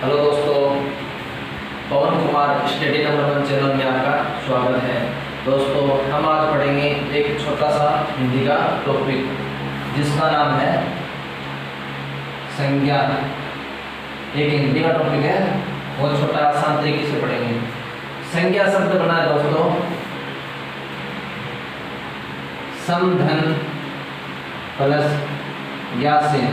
Hello दोस्तों, पवन Kumar study number 1 channel में आपका स्वागत है। दोस्तों, हम आज पढ़ेंगे एक छोटा सा हिंदी का टॉपिक जिसका नाम है संज्ञा। एक हिंदी का टॉपिक है, बहुत छोटा आसान तरीके से पढ़ेंगे। संज्ञा शब्द बना है दोस्तों समधन प्लस ज्ञा से।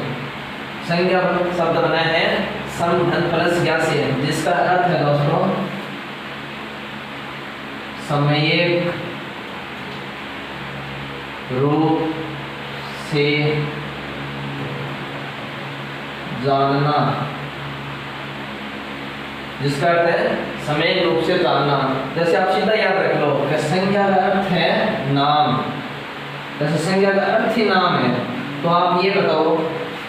संज्ञा शब्द बना है समधन प्लस ज्ञा से, जिसका अर्थ है दोस्तों समयेक रूप से जानना। जिसका अर्थ है समय रूप से जानना। जैसे आप सीधा याद रख लो कि संज्ञा का अर्थ है नाम। जैसे संज्ञा का अर्थ ही नाम है, तो आप ये बताओ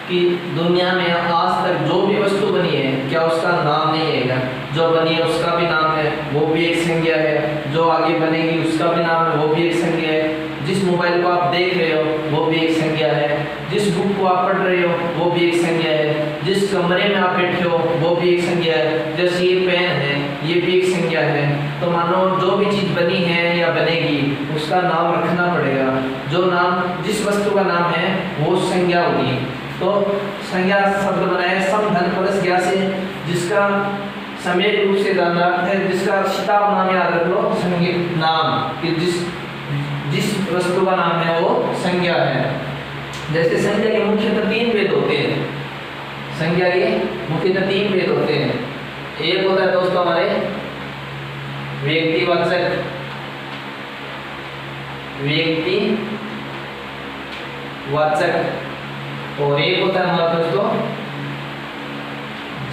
कि दुनिया में आज तक जो भी वस्तु बनी है, क्या उसका नाम नहीं है क्या? जो बनी है उसका भी नाम है, वो भी एक संज्ञा है। जो आगे बनेगी उसका भी नाम है, वो भी एक संज्ञा है। जिस मोबाइल को आप देख रहे हो वो भी एक संज्ञा है। जिस बुक को आप पढ़ रहे हो वो भी एक संज्ञा है। जिस कमरे में आप बैठे हो वो भी एक संज्ञा है। जैसे ये पेन है, ये भी एक संज्ञा है। तो मानो जो भी चीज़ बनी है या बनेगी उसका नाम रखना पड़ेगा। जो नाम, जिस वस्तु का नाम है वो संज्ञा होगी। तो संज्ञा शब्द बना है समधन प्लस ज्ञा से, जिसका समय रूप से जानना है। जिसका सीधा नाम याद रख लो संज्ञा नाम, कि जिस वस्तु का नाम है वो संज्ञा है। जैसे संज्ञा के मुख्यतः 3 भेद होते हैं। संज्ञा के मुख्यतः 3 भेद होते हैं। एक होता है दोस्तों हमारे व्यक्तिवाचक और एक होता है हमारा दोस्तों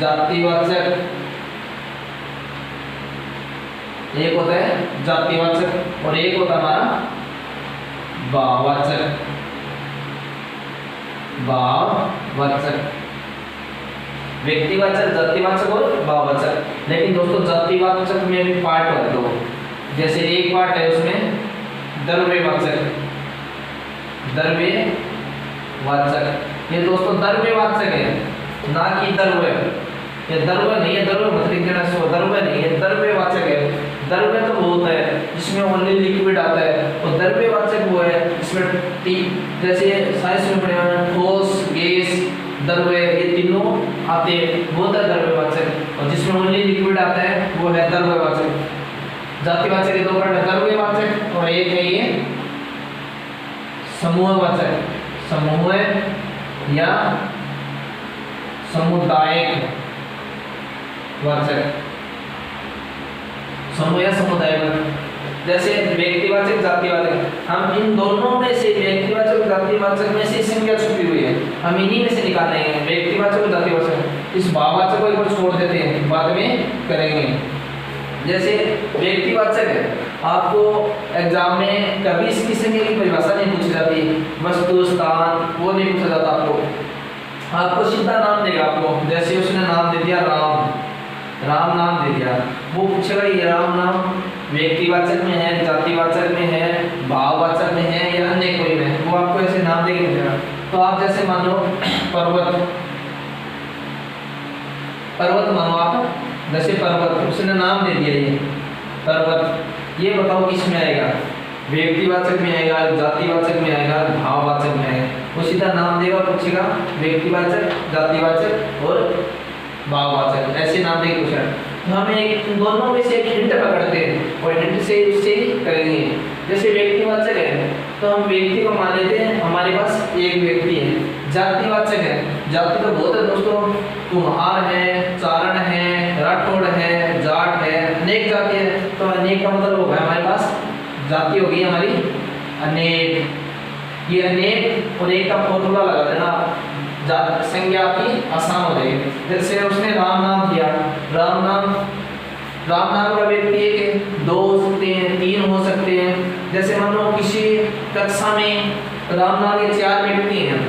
जातिवाचक। एक होता है जातिवाचक और एक होता है हमारा भाववाचक। व्यक्तिवाचक, जातिवाचक और भाववाचक। लेकिन दोस्तों जातिवाचक में भी पार्ट होते हो। जैसे एक पार्ट है उसमें द्रव्यवाचक। ये दोस्तों द्रव्यवाचक है, ना कि द्रव्य। ये द्रव्य नहीं है, द्रव्य मत लिख देना, सो द्रव्य नहीं है, द्रव्यवाचक है। द्रव्य तो वो होता है जिसमें ओनली लिक्विड आता है, और द्रव्यवाचक वो है जिसमें जैसे साइंस में पढ़े हैं ठोस, गैस, द्रव्य, ये तीनों आते हैं, वो होता है द्रव्यवाचक। और जिसमें ओनली लिक्विड आता है वो है द्रव्यवाचक। जातिवाचक के 2 पार्ट है, द्रव्यवाचक और एक है ये समूहवाचक। समूह या समुदायिक वाचक। समूह या समुदायिक। जैसे व्यक्तिवाचक, जातिवाचक, हम इन दोनों में से व्यक्तिवाचक, जातिवाचक में से संज्ञा छुपी हुई है, हम इन्हीं में से निकालेंगे व्यक्तिवाचक और जातिवाचक। इस भाववाचक को एक बार छोड़ देते हैं, बाद में करेंगे। जैसे व्यक्तिवाचक है, आपको एग्जाम में कभी इसकी संज्ञा की परिभाषा नहीं पूछी जाती, वस्तु, स्थान, वो नहीं पूछा जाता। आपको सीधा नाम देगा। आपको जैसे उसने नाम दे दिया राम नाम दे दिया, वो पूछेगा ये राम नाम व्यक्तिवाचक में है, जातिवाचक में है, भाववाचक में है या अन्य कोई में, वो आपको ऐसे नाम देके पूछेगा। तो आप जैसे मान लो पर्वत मानो आप, जैसे पर्वत उसने नाम दे दिया ये पर्वत, ये बताओ किस में आएगा? व्यक्तिवाचक में आएगा, जातिवाचक में आएगा, भाववाचक में आएगा। वो सीधा नाम देगा, पूछेगा व्यक्तिवाचक, जातिवाचक और भाववाचक, ऐसे नाम देके पूछा। तो हम इन दोनों में से एक हिंट पकड़ते हैं और हिंट से उससे ही करेंगे। जैसे व्यक्तिवाचक है तो हम व्यक्ति को मान लेते हैं, हमारे पास एक व्यक्ति है। जातिवाचक है, जाति तो बहुत है दोस्तों, कुम्हार है, चारण है, राठौड़ है, जाट है, अनेक जाति है। तो अनेक का मतलब होगा हमारे पास जाति होगी हमारी अनेक। ये अनेक और एक का फॉर्मूला लगा देना, संज्ञा आपकी आसान हो जाएगी। जैसे उसने राम नाम दिया, राम नाम का व्यक्ति एक है, 2 हो सकते हैं, 3 हो सकते हैं। जैसे मान लो किसी कक्षा में राम नाम के 4 व्यक्ति हैं,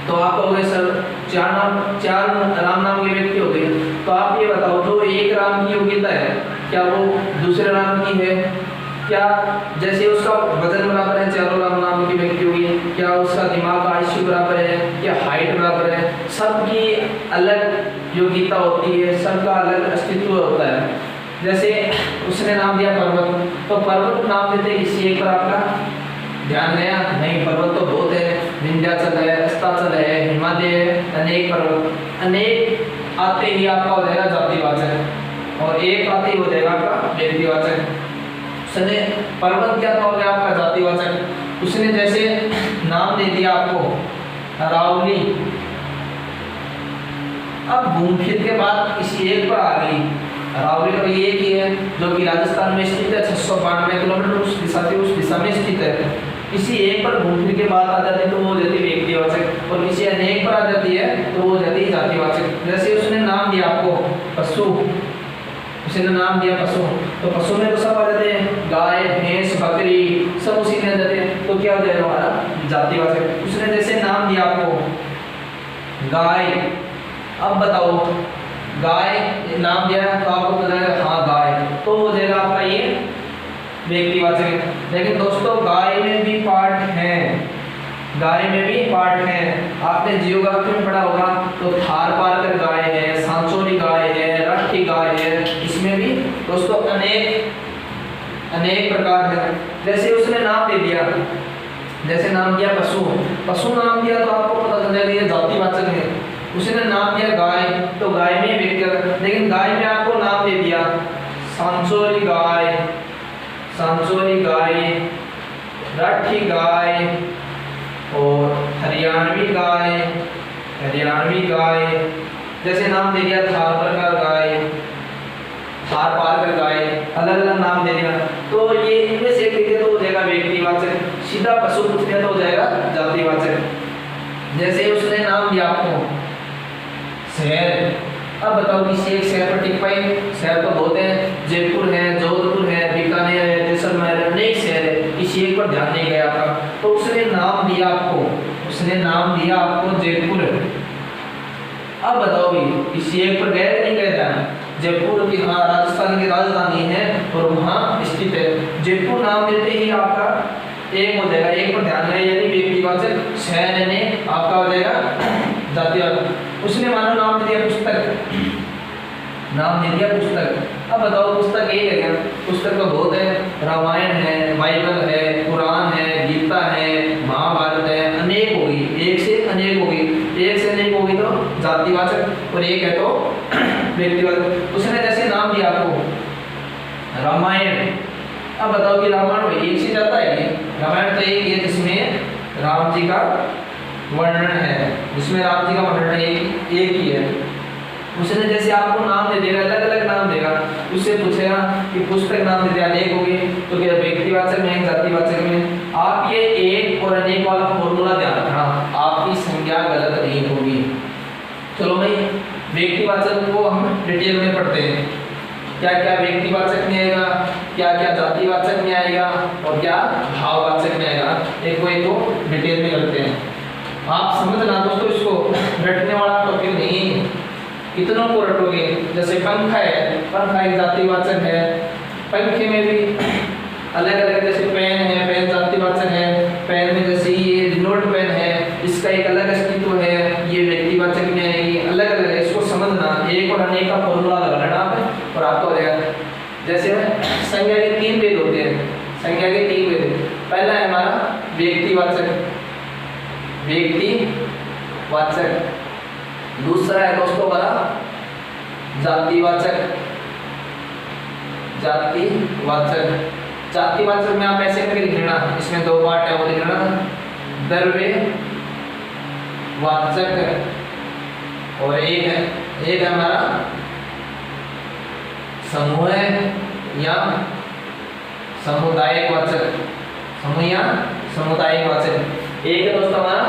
तो आप कहोगे सर 4 राम नाम के व्यक्ति हो गए। तो आप ये बताओ, जो एक राम की योग्यता है क्या वो दूसरे राम की है? क्या जैसे उसका वजन बराबर है चारों नाम की व्यक्ति होगी, क्या उसका दिमाग का आयुष्य बराबर है, क्या हाइट बराबर है, सबकी अलग योग्यता होती है, सबका अलग अस्तित्व होता है। जैसे उसने नाम दिया पर्वत, तो पर्वत नाम देते किसी एक पर आपका ध्यान गया नहीं, पर्वत तो बहुत है, विंध्याचल है, अस्ताचल है, हिमालय है, अनेक पर्वत, अनेक आते ही आपका हो जाएगा जातिवाचक और एक आते ही हो जाएगा आपका व्यक्तिवाचक। उसने पर्वत क्या हो गया आपका जातिवाचक। उसने जैसे नाम दे दिया आपको अरावली, अब घूमफिर के बाद किसी एक पर आ गई, अरावली का ये एक ही है जो कि राजस्थान में स्थित है, 692 किलोमीटर उस दिशा में स्थित है। किसी एक पर घूमफिर के बाद आ जाती है तो वो हो जाती है व्यक्तिवाचक, और किसी अनेक पर आ जाती है तो वो हो जाती है जातिवाचक। जैसे उसने नाम दिया आपको पशु, उसने नाम दिया पशु, तो पशु में तो सब आ जाते हैं, गाय भैंस बकरी सब उसी में आ जाते हैं, तो क्या हो जाएगा हमारा जातिवाचक। उसने जैसे नाम दिया आपको गाय, अब बताओ गाय नाम दिया है तो आपको पता है हाँ गाय, तो हो जाएगा आपका ये व्यक्तिवाचक। लेकिन दोस्तों गाय में भी पार्ट हैं, गाय में भी पार्ट हैं। आपने जियोग्राफी में पढ़ा होगा तो थारपारकर गाय है, सांचौरी गाय है, राठी गाय है, इसमें भी दोस्तों अनेक प्रकार है। जैसे उसने नाम दे दिया, जैसे नाम दिया पशु, पशु नाम दिया तो आपको पता चल जाएगा ये जातिवाचक है। उसने नाम दिया गाय, तो गाय में व्यक्तिगत, लेकिन गाय में आपको नाम दे दिया सांचौरी गाय, सांचौरी गाय, राठी गाय और हरियाणवी गाय, हरियाणवी गाय, जैसे नाम दे दिया थारपारकर गाय, थारपारकर गाय, अलग अलग नाम दे दिया, तो ये इनमें से एक तो हो जाएगा व्यक्तिवाचक। सीधा पशु पूछ दिया तो हो जाएगा जातिवाचक। जैसे उसने नाम दिया आपको शहर, अब बताओ किसी एक शहर पर टिक पाए, शहर तो बहुत है, जयपुर है, जोधपुर है, बीकानेर है, जैसलमेर है, अनेक शहर है, किसी एक पर ध्यान नहीं गया आपका, तो उसने नाम दिया आपको, उसने नाम दिया आपको जयपुर। अब बताओ भी किसी एक पर गए नहीं गए ध्यान, जयपुर की हाँ राजस्थान की राजधानी है और वहाँ स्थित है, जयपुर नाम देते ही आपका एक हो जाएगा, एक पर ध्यान गया यानी व्यक्तिवाचक, शहर यानी आपका हो जाएगा जातिवाचक। उसने मानो नाम दे दिया पुस्तक, नाम दे दिया पुस्तक। अब बताओ पुस्तक एक है क्या, पुस्तक तो बहुत है, रामायण है, बाइबल है, कुरान है, गीता है, महाभारत है, अनेक होगी, एक से अनेक होगी, एक से अनेक होगी तो जातिवाचक और एक है तो व्यक्तिवाचक। उसने जैसे नाम दिया आपको रामायण, अब बताओ कि रामायण एक से जाता है कि रामायण तो एक ही है जिसमें राम जी का वर्णन है, जिसमें राम जी का वर्णन एक ही है। उसने जैसे आपको नाम दे देगा, अलग अलग नाम देगा, उससे पूछेगा कि पुस्तक नाम दे दिया अनेक होगी तो क्या व्यक्तिवाचक में जातिवाचक में। आप ये एक और अनेक वाला फॉर्मूला ध्यान रखना, आपकी संज्ञा गलत नहीं होगी। चलो भाई व्यक्तिवाचक को हम डिटेल में पढ़ते हैं, क्या क्या व्यक्तिवाचक में आएगा, क्या क्या जातिवाचक में आएगा और क्या भाववाचक में आएगा, एक को डिटेल में करते हैं। आप समझना दोस्तों, इसको रटने वाला टॉपिक नहीं, कितनों को रटोगे। जैसे पंखा है, पंखा एक जातिवाचक है, पंखे में भी अलग अलग, जैसे पेन है, पेन जातिवाचक है, पेन में जैसे ये नोट पेन है, इसका एक अलग अस्तित्व है, ये व्यक्तिवाचक में आएगी, अलग अलग है। इसको समझना, एक और अनेक का फॉर्मूला लगा लेना आप और आपको हो जाएगा। जैसे संज्ञा के 3 भेद होते हैं, संज्ञा के 3 भेद, पहला है हमारा व्यक्तिवाचक, व्यक्तिवाचक, दूसरा है दोस्तों हमारा जातिवाचक, जातिवाचक। जातिवाचक में आप ऐसे करके लिख लेना, इसमें 2 पार्ट है वो लिख लेना, द्रव्यवाचक और एक है हमारा समूह या सामुदायिक वाचक, समूह या सामुदायिक वाचक। एक है दोस्तों हमारा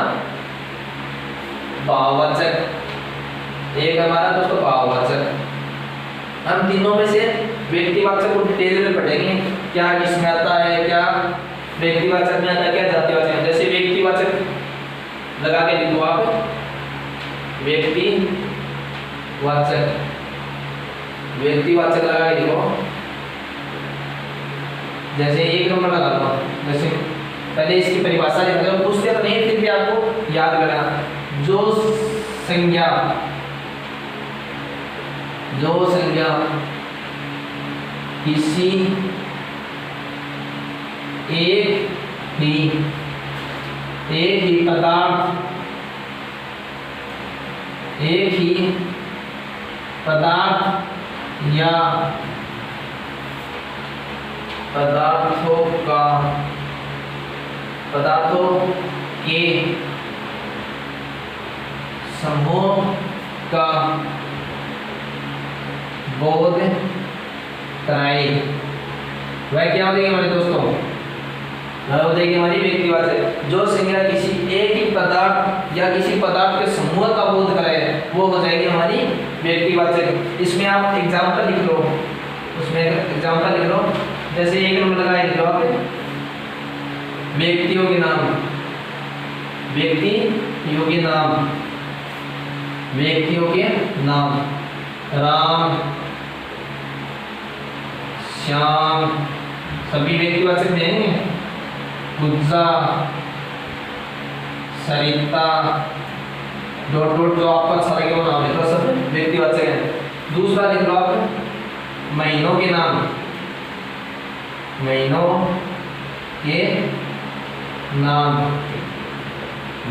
भाववाचक, एक हमारा दोस्तों भाववाचक। हम तीनों में से व्यक्तिवाचक को डिटेल में पढ़ेंगे, क्या किसमें आता है, क्या व्यक्तिवाचक में आता है, क्या जातिवाचक में। जैसे व्यक्तिवाचक लगा के लिखो आप, व्यक्तिवाचक, व्यक्तिवाचक लगा के लिखो। जैसे 1 नंबर लगा लो, जैसे पहले इसकी परिभाषा लिख दो, पूछते तो नहीं फिर भी आपको याद करना। जो संज्ञा, जो संज्ञा किसी एक ही पदार्थ या पदार्थों के समूह का बोध कराए। वह क्या हो जाएगी हमारे दोस्तों? वह हो जाएगी हमारी व्यक्तिवाचक। जो संज्ञा किसी एक ही पदार्थ या किसी पदार्थ के समूह का बोध कराए वो हो जाएगी हमारी व्यक्तिवाचक। इसमें आप एग्जाम्पल लिख लो, उसमें एग्जाम्पल लिख लो। जैसे एक नंबर लगाए लिख लो आप, व्यक्तियों के नाम, व्यक्तियों के नाम, व्यक्तियों के नाम, राम, श्याम, सभी व्यक्तिवाचक में हैं। गुज्जा, सरिता, डॉट डॉट जो आपको अच्छा लगे वो नाम लिखो, सब व्यक्तिवाचक है। दूसरा लिख लो आप, महीनों के नाम, महीनों के नाम,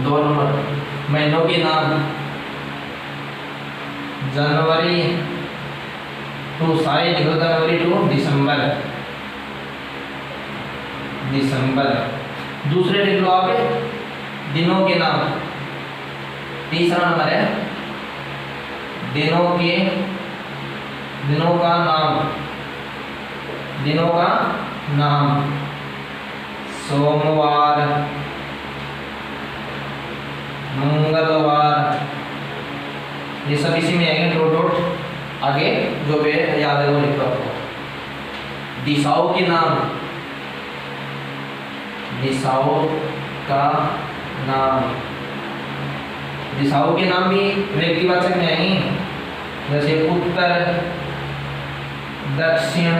2 नंबर महीनों के नाम, जनवरी टू, सारे लिखो, जनवरी टू दिसंबर, दिसंबर। दूसरे लिख लो आप, दिनों के नाम, तीसरा नंबर है दिनों का नाम, दिनों का नाम, सोमवार, मंगलवार, ये सब इसी में आएंगे। डॉट डॉट आगे जो भी याद है वो लिखो आपको। दिशाओं के नाम, दिशाओं का नाम, दिशाओं के नाम भी व्यक्तिवाचक में आएंगे। जैसे उत्तर, दक्षिण,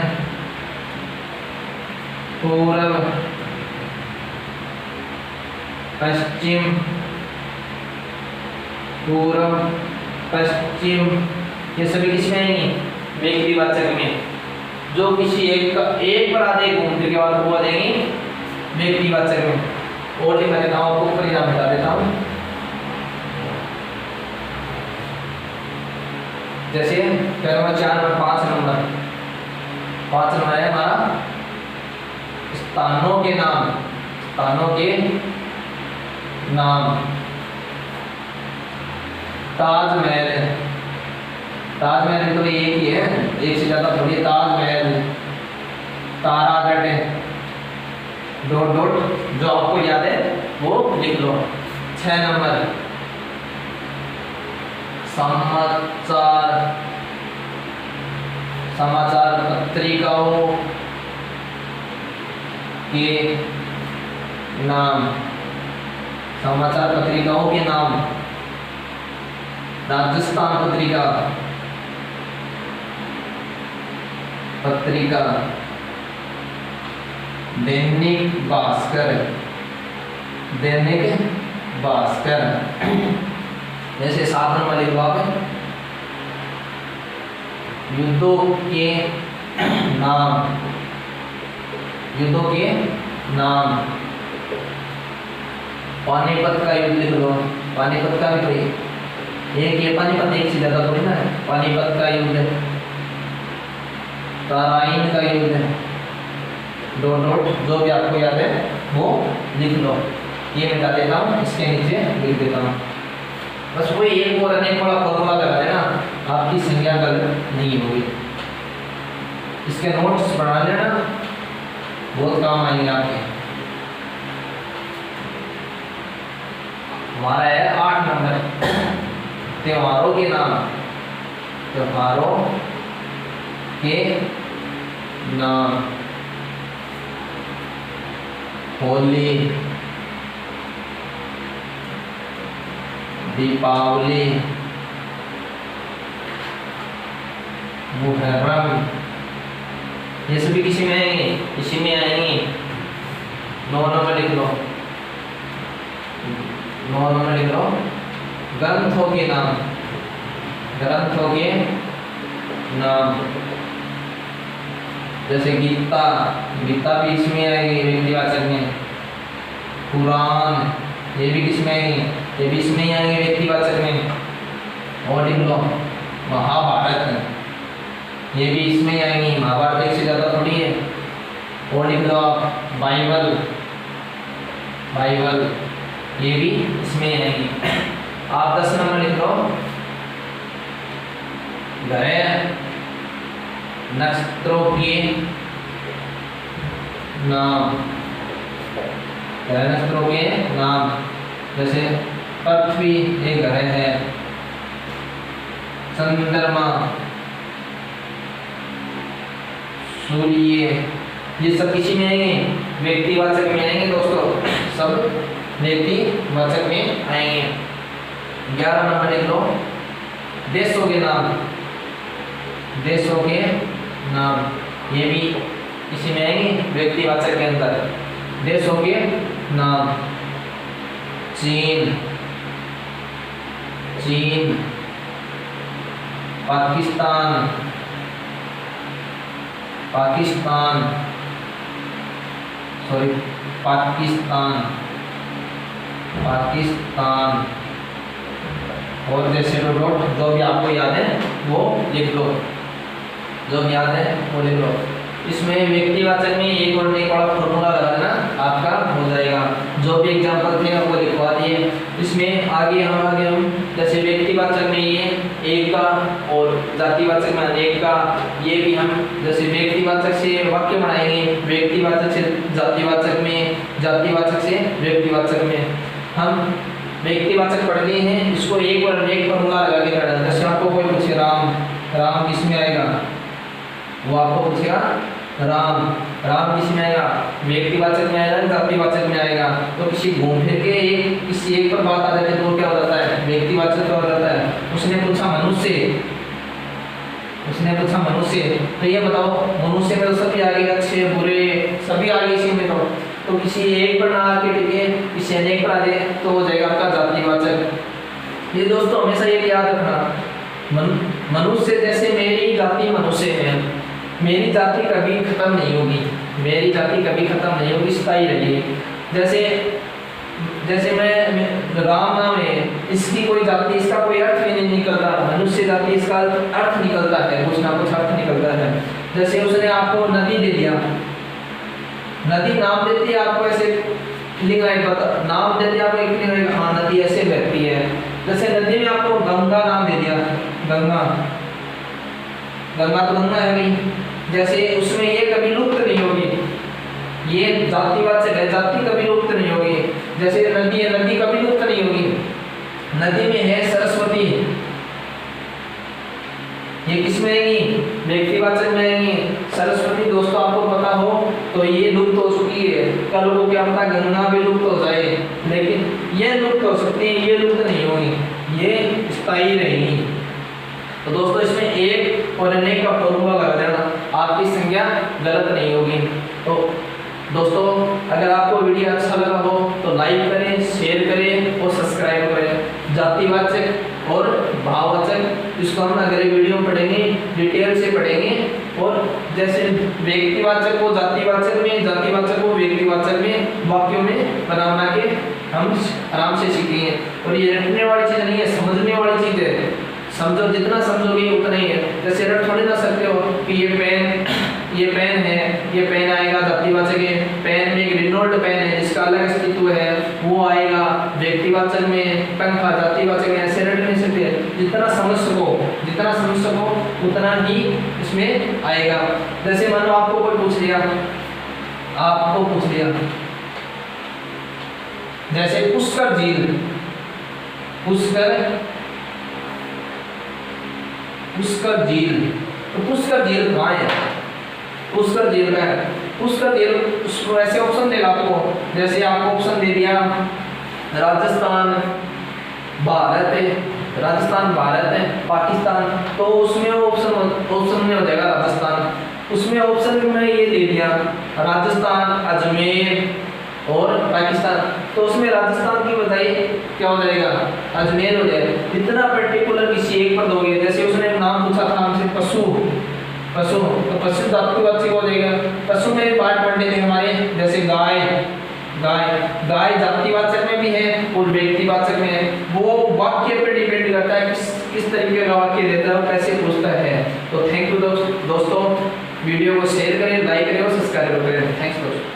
पूर्व, पश्चिम, पूर्व, पश्चिम, ये सभी किसमें आएंगे? व्यक्तिवाचक में। जो किसी एक पर आधे घूमने के बाद वो आ जाएंगे व्यक्तिवाचक में। और लिखा देता हूँ आपको, परिणाम बता देता हूँ। जैसे क्या नंबर 4 नंबर 5 नंबर 5 नंबर है हमारा स्थानों के नाम, स्थानों के नाम, ताजमहल, ताजमहल तो एक ही है, एक से ज्यादा थोड़ी। ताजमहल, तारागढ़, डॉट डॉट जो आपको याद है वो लिख लो। 6 नंबर समाचार, समाचार पत्रिकाओं के नाम, समाचार पत्रिकाओं के नाम, राजस्थान पत्रिका, पत्रिका, दैनिक भास्कर, दैनिक भास्कर। जैसे 7 नंबर लिखो आप, युद्धों के नाम, युद्धों के नाम, पानीपत का युद्ध लिख लो। पानीपत का भी कोई एक ये पानीपत एक से ज्यादा थोड़ी ना है। पानीपत का युद्ध, तराइन का युद्ध, डॉट डॉट जो भी आपको याद है वो लिख लो। ये मिटा देता हूँ, इसके नीचे लिख देता हूँ। बस वही एक और अनेक बड़ा फॉर्मूला लगा देना, आपकी संख्या गलत नहीं होगी। इसके नोट्स बना लेना, बहुत काम आएंगे आपके। हमारा है 8 नंबर त्योहारों के नाम, त्योहारों के नाम, होली, दीपावली, मुहर्रम, ये सभी किसी में आएंगे? इसी में आएंगे। 9 नंबर लिख लो, 9 नंबर लिख लो, ग्रंथों के नाम, ग्रंथों के नाम, जैसे गीता, गीता भी इसमें आएगी व्यक्तिवाचक में। कुरान, ये भी किसमें आएंगे, ये भी इसमें ही आएंगे व्यक्तिवाचक में। और लिख लो महाभारत, ये भी इसमें ही आएंगी, महाभारत एक से ज़्यादा थोड़ी है। और लिख लो आप बाइबल, बाइबल ये भी इसमें ही आएंगी। आप 10 नंबर लिख लो ग्रह नक्षत्रों के नाम, ग्रह नक्षत्रों के नाम, जैसे पृथ्वी एक ग्रह है, चंद्रमा, सूर्य, ये सब किसी में आएंगे, व्यक्तिवाचक में आएंगे दोस्तों, सब व्यक्तिवाचक में आएंगे। 11 नंबर लिख लो देशों के नाम, देशों के नाम, ये भी इसी में आएंगे व्यक्तिवाचक के अंदर। देशों के नाम, चीन, चीन, पाकिस्तान, पाकिस्तान, सॉरी पाकिस्तान, पाकिस्तान। और जैसे डॉट जो भी आपको याद है वो लिख लो, जो भी याद है वो लिख लो। इसमें व्यक्तिवाचक में एक और एक वाला फॉर्मूला लगा देना, आपका हो जाएगा। जो भी एग्जांपल थे वो लिखवा दिए। इसमें आगे हम जैसे व्यक्तिवाचक में ये एक का और जातिवाचक में अनेक का, ये भी हम जैसे व्यक्तिवाचक से वाक्य बनाएंगे, व्यक्तिवाचक से जातिवाचक में, जातिवाचक से व्यक्तिवाचक में। हम व्यक्तिवाचक पढ़ लिए हैं, इसको एक और अनेक फॉर्मूला लगा के पढ़ना। जैसे आपको कोई पूछे राम, राम किस में आएगा, वो आपको पूछेगा राम, राम किस में आएगा, व्यक्तिवाचक में आएगा, जातिवाचक में आएगा। तो किसी घूम फिर के किसी एक पर बात आ जाती है तो क्या हो जाता है, व्यक्तिवाचक हो जाता है। उसने पूछा मनुष्य, उसने पूछा मनुष्य, तो ये बताओ मनुष्य में तो सभी आ गए, अच्छे बुरे सभी आ गए इसी में। तो किसी एक पर ना आके टिके, किसी अनेक पर आ जाए तो हो जाएगा आपका जातिवाचक। ये दोस्तों हमेशा ये याद रखना, मनुष्य जैसे मेरी जाति मनुष्य है, मेरी जाति कभी खत्म नहीं होगी, मेरी जाति कभी खत्म नहीं होगी, स्थायी रहेगी। जैसे जैसे मैं राम नाम है, इसकी कोई जाति, इसका कोई अर्थ भी नहीं निकलता, मनुष्य जाति इसका अर्थ निकलता है, कुछ ना कुछ अर्थ निकलता है। जैसे उसने आपको नदी दे दिया, नदी नाम देती है आपको, ऐसे लिंग नाम देती है आपको, एक लिंग, हाँ नदी ऐसे बहती है। जैसे नदी में आपको गंगा नाम दे दिया, गंगा, गंगा तो गंगा है भाई, जैसे उसमें ये कभी लुप्त नहीं होगी, ये जातिवाचक है, जाति कभी लुप्त नहीं होगी। जैसे नदी है, नदी कभी लुप्त नहीं होगी। नदी में है सरस्वती, ये किसमें आएगी, व्यक्तिवाचक में आएंगी। सरस्वती दोस्तों आपको पता हो तो ये लुप्त हो चुकी है, कल को क्या पता गंगा भी लुप्त हो जाए, लेकिन ये लुप्त हो सकती है, ये लुप्त नहीं होगी, ये स्थायी रहेगी। तो दोस्तों इसमें एक और अनेक का फॉर्मूला लगा देना, आपकी संख्या गलत नहीं होगी। तो दोस्तों अगर आपको वीडियो अच्छा लगा हो तो लाइक करें, शेयर करें और सब्सक्राइब करें। जातिवाचक और भाववाचक इसको हम अगले वीडियो में पढ़ेंगे, डिटेल से पढ़ेंगे। और जैसे व्यक्तिवाचक को जातिवाचक में, जातिवाचक को व्यक्तिवाचक में वाक्यों में बना के हम आराम से सीखेंगे। और ये रटने वाली चीज़ नहीं है, समझने वाली चीज़ है। समझो, जितना समझोगे उतना ही है। जैसे रट थोड़ी ना सकते हो कि ये पेन है, ये पेन आएगा जातिवाचक है, पेन में एक रिनोल्ड पेन है जिसका अलग अस्तित्व है, वो आएगा व्यक्तिवाचक में। पंखा जातिवाचक में, ऐसे रट नहीं सकते। जितना समझ सको उतना ही इसमें आएगा। जैसे मानो आपको कोई पूछ लिया, आपको पूछ लिया जैसे पुष्कर झील, पुष्कर झील, तो पुष्कर झील कहाँ है, पुष्कर झील का है, पुष्कर झील उसको ऐसे ऑप्शन देगा आपको। जैसे आपको ऑप्शन दे दिया राजस्थान भारत है, राजस्थान भारत है, पाकिस्तान, तो उसमें ऑप्शन में हो जाएगा राजस्थान। उसमें ऑप्शन में ये दे दिया राजस्थान अजमेर और पाकिस्तान, तो उसमें राजस्थान की बताइए क्या हो जाएगा, अजमेर हो जाएगा। इतना पर्टिकुलर किसी एक पर दोगे, जैसे उसने नाम पूछा था हमसे पशु, पशु तो पशु धातुवाचक हो जाएगा। पशु में पार्ट पढ़ने थे हमारे, जैसे गाय, गाय गाय जातिवाचक में भी है और व्यक्तिवाचक में है। वो वाक्य पे डिपेंड करता है किस तरीके का वाक्य देता है और कैसे पूछता है। तो थैंक यू दोस्तों, वीडियो को शेयर करें, लाइक करें और सब्सक्राइब करें। थैंक्स दोस्तों।